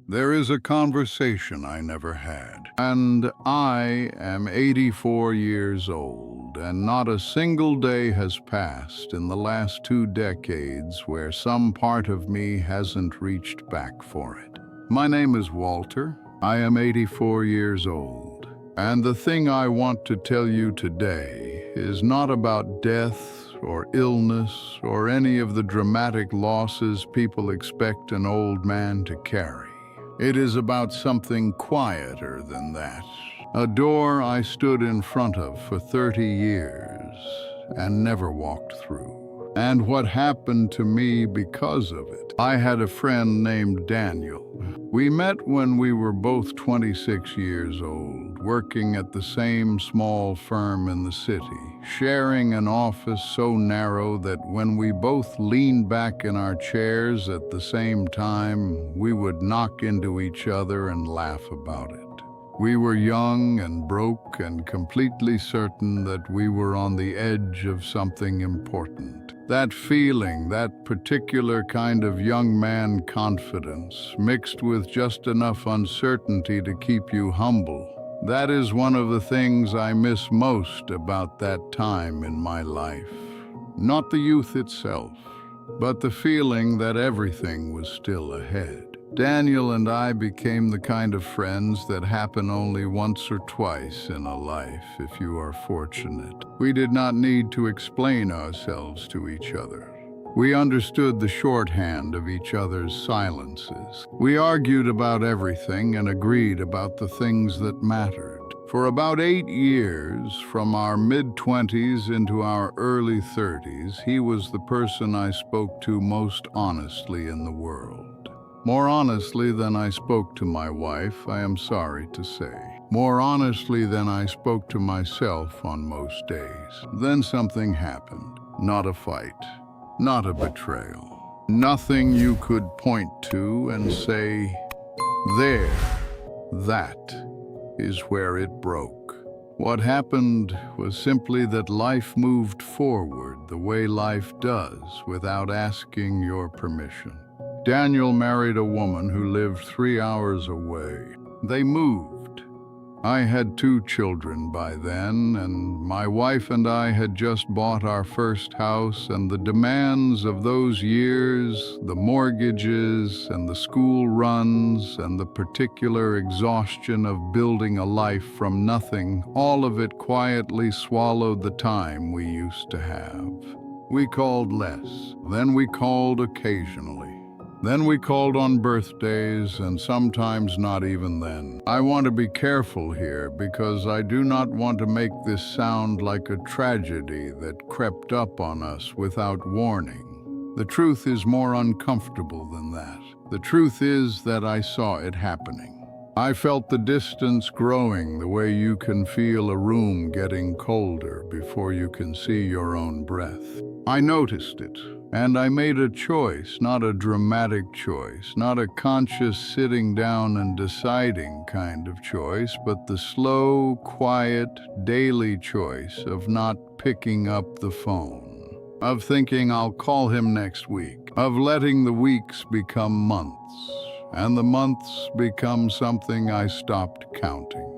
There is a conversation I never had, and I am 84 years old, and not a single day has passed in the last 2 decades where some part of me hasn't reached back for it. My name is Walter. I am 84 years old, and the thing I want to tell you today is not about death or illness or any of the dramatic losses people expect an old man to carry. It is about something quieter than that. A door I stood in front of for 30 years and never walked through. And what happened to me because of it. I had a friend named Daniel. We met when we were both 26 years old, working at the same small firm in the city, sharing an office so narrow that when we both leaned back in our chairs at the same time, we would knock into each other and laugh about it. We were young and broke and completely certain that we were on the edge of something important. That feeling, that particular kind of young man confidence, mixed with just enough uncertainty to keep you humble, that is one of the things I miss most about that time in my life. Not the youth itself, but the feeling that everything was still ahead. Daniel and I became the kind of friends that happen only once or twice in a life, if you are fortunate. We did not need to explain ourselves to each other. We understood the shorthand of each other's silences. We argued about everything and agreed about the things that mattered. For about 8 years, from our mid-20s into our early 30s, he was the person I spoke to most honestly in the world. More honestly than I spoke to my wife, I am sorry to say. More honestly than I spoke to myself on most days. Then something happened. Not a fight. Not a betrayal. Nothing you could point to and say, there, that is where it broke. What happened was simply that life moved forward the way life does without asking your permission. Daniel married a woman who lived 3 hours away. They moved. I had 2 children by then, and my wife and I had just bought our first house, and the demands of those years, the mortgages and the school runs and the particular exhaustion of building a life from nothing, all of it quietly swallowed the time we used to have. We called less, then we called occasionally. Then we called on birthdays, and sometimes not even then. I want to be careful here because I do not want to make this sound like a tragedy that crept up on us without warning. The truth is more uncomfortable than that. The truth is that I saw it happening. I felt the distance growing the way you can feel a room getting colder before you can see your own breath. I noticed it. And I made a choice, not a dramatic choice, not a conscious sitting down and deciding kind of choice, but the slow, quiet, daily choice of not picking up the phone, of thinking I'll call him next week, of letting the weeks become months, and the months become something I stopped counting.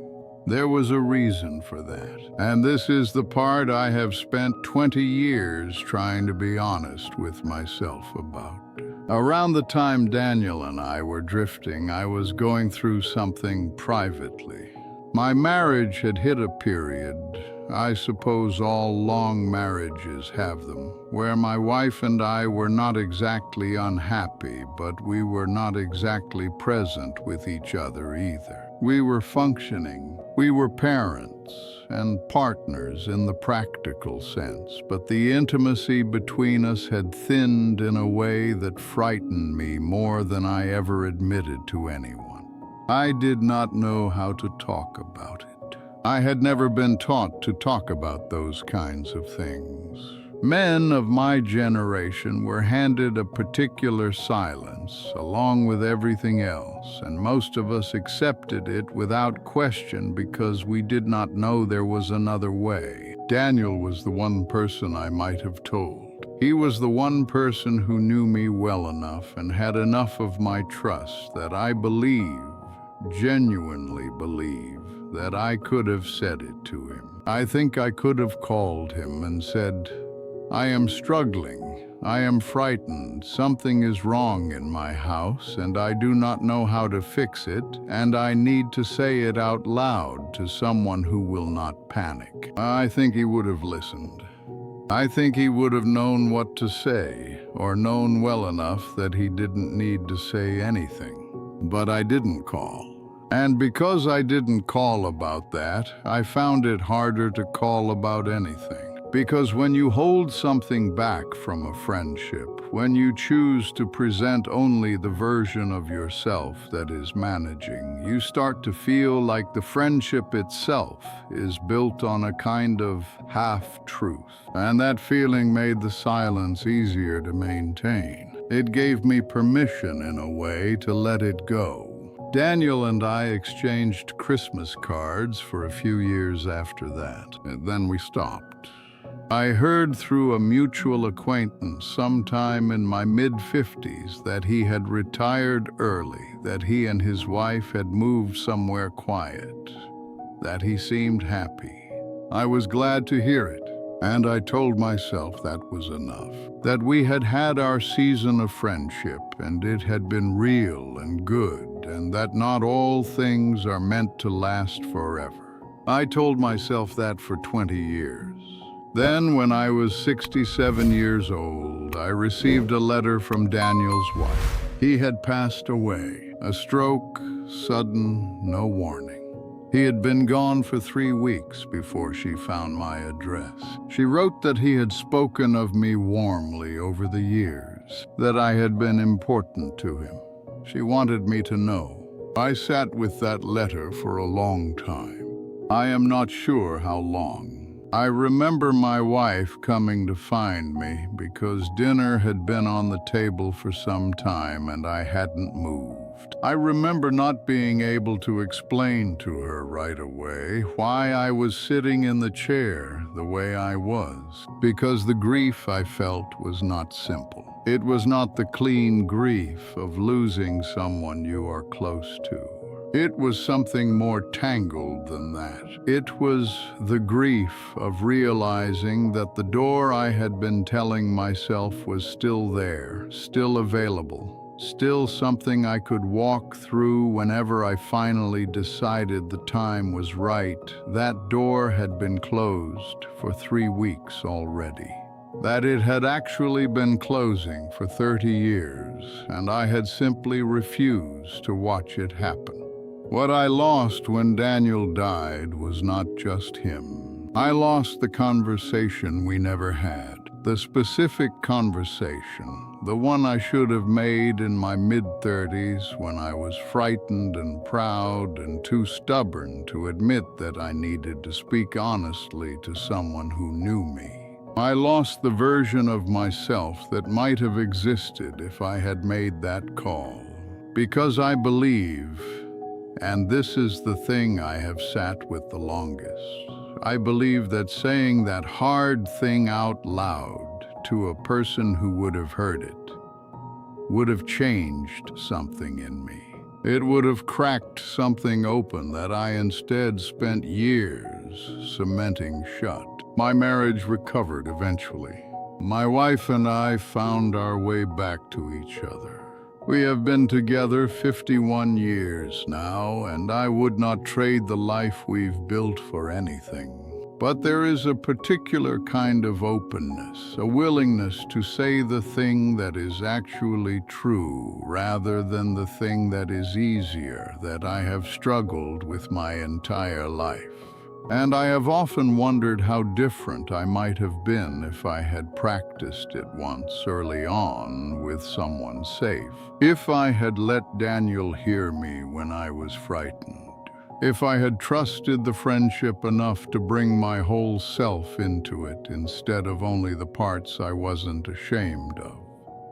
There was a reason for that, and this is the part I have spent 20 years trying to be honest with myself about. Around the time Daniel and I were drifting, I was going through something privately. My marriage had hit a period, I suppose all long marriages have them, where my wife and I were not exactly unhappy, but we were not exactly present with each other either. We were functioning. We were parents and partners in the practical sense, but the intimacy between us had thinned in a way that frightened me more than I ever admitted to anyone. I did not know how to talk about it. I had never been taught to talk about those kinds of things. Men of my generation were handed a particular silence along with everything else, and most of us accepted it without question because we did not know there was another way. Daniel was the one person I might have told. He was the one person who knew me well enough and had enough of my trust that I believe, genuinely believe, that I could have said it to him. I think I could have called him and said, "I am struggling. I am frightened. Something is wrong in my house, and I do not know how to fix it, and I need to say it out loud to someone who will not panic." I think he would have listened. I think he would have known what to say, or known well enough that he didn't need to say anything. But I didn't call. And because I didn't call about that, I found it harder to call about anything. Because when you hold something back from a friendship, when you choose to present only the version of yourself that is managing, you start to feel like the friendship itself is built on a kind of half-truth. And that feeling made the silence easier to maintain. It gave me permission, in a way, to let it go. Daniel and I exchanged Christmas cards for a few years after that, and then we stopped. I heard through a mutual acquaintance sometime in my mid-50s that he had retired early, that he and his wife had moved somewhere quiet, that he seemed happy. I was glad to hear it, and I told myself that was enough, that we had had our season of friendship and it had been real and good, and that not all things are meant to last forever. I told myself that for 20 years. Then, when I was 67 years old, I received a letter from Daniel's wife. He had passed away. A stroke, sudden, no warning. He had been gone for 3 weeks before she found my address. She wrote that he had spoken of me warmly over the years, that I had been important to him. She wanted me to know. I sat with that letter for a long time. I am not sure how long. I remember my wife coming to find me because dinner had been on the table for some time and I hadn't moved. I remember not being able to explain to her right away why I was sitting in the chair the way I was, because the grief I felt was not simple. It was not the clean grief of losing someone you are close to. It was something more tangled than that. It was the grief of realizing that the door I had been telling myself was still there, still available, still something I could walk through whenever I finally decided the time was right. That door had been closed for 3 weeks already. That it had actually been closing for 30 years, and I had simply refused to watch it happen. What I lost when Daniel died was not just him. I lost the conversation we never had, the specific conversation, the one I should have made in my mid-30s when I was frightened and proud and too stubborn to admit that I needed to speak honestly to someone who knew me. I lost the version of myself that might have existed if I had made that call. Because I believe, and this is the thing I have sat with the longest, I believe that saying that hard thing out loud to a person who would have heard it would have changed something in me. It would have cracked something open that I instead spent years cementing shut. My marriage recovered eventually. My wife and I found our way back to each other. We have been together 51 years now, and I would not trade the life we've built for anything. But there is a particular kind of openness, a willingness to say the thing that is actually true rather than the thing that is easier, that I have struggled with my entire life. And I have often wondered how different I might have been if I had practiced it once early on with someone safe. If I had let Daniel hear me when I was frightened. If I had trusted the friendship enough to bring my whole self into it instead of only the parts I wasn't ashamed of.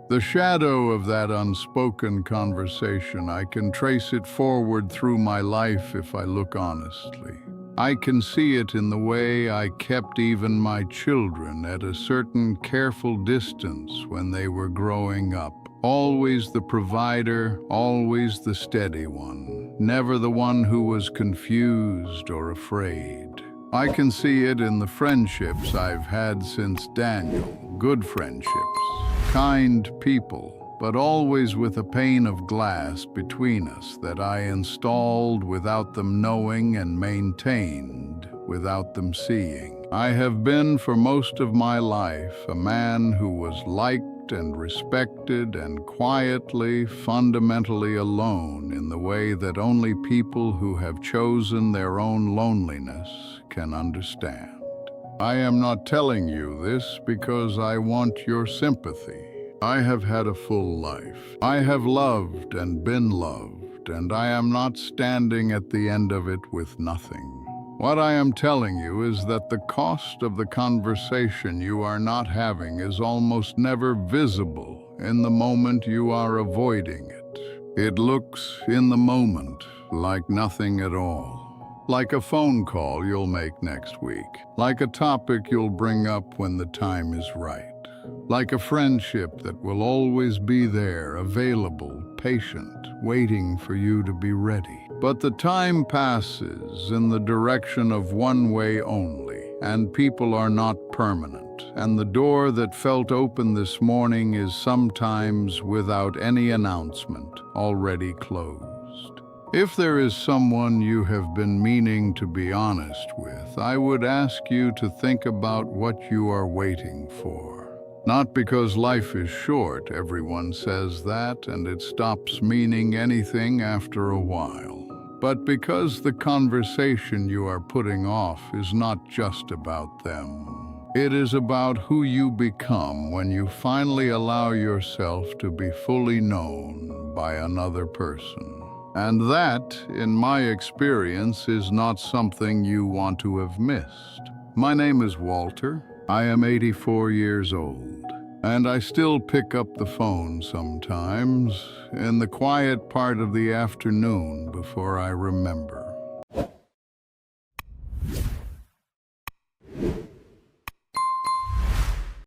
The shadow of that unspoken conversation, I can trace it forward through my life if I look honestly. I can see it in the way I kept even my children at a certain careful distance when they were growing up. Always the provider, always the steady one, never the one who was confused or afraid. I can see it in the friendships I've had since Daniel. Good friendships, kind people, but always with a pane of glass between us that I installed without them knowing and maintained without them seeing. I have been for most of my life a man who was liked and respected and quietly, fundamentally alone in the way that only people who have chosen their own loneliness can understand. I am not telling you this because I want your sympathy. I have had a full life. I have loved and been loved, and I am not standing at the end of it with nothing. What I am telling you is that the cost of the conversation you are not having is almost never visible in the moment you are avoiding it. It looks, in the moment, like nothing at all. Like a phone call you'll make next week. Like a topic you'll bring up when the time is right. Like a friendship that will always be there, available, patient, waiting for you to be ready. But the time passes in the direction of one way only, and people are not permanent, and the door that felt open this morning is sometimes, without any announcement, already closed. If there is someone you have been meaning to be honest with, I would ask you to think about what you are waiting for. Not because life is short, everyone says that, and it stops meaning anything after a while. But because the conversation you are putting off is not just about them. It is about who you become when you finally allow yourself to be fully known by another person. And that, in my experience, is not something you want to have missed. My name is Walter. I am 84 years old, and I still pick up the phone sometimes in the quiet part of the afternoon before I remember.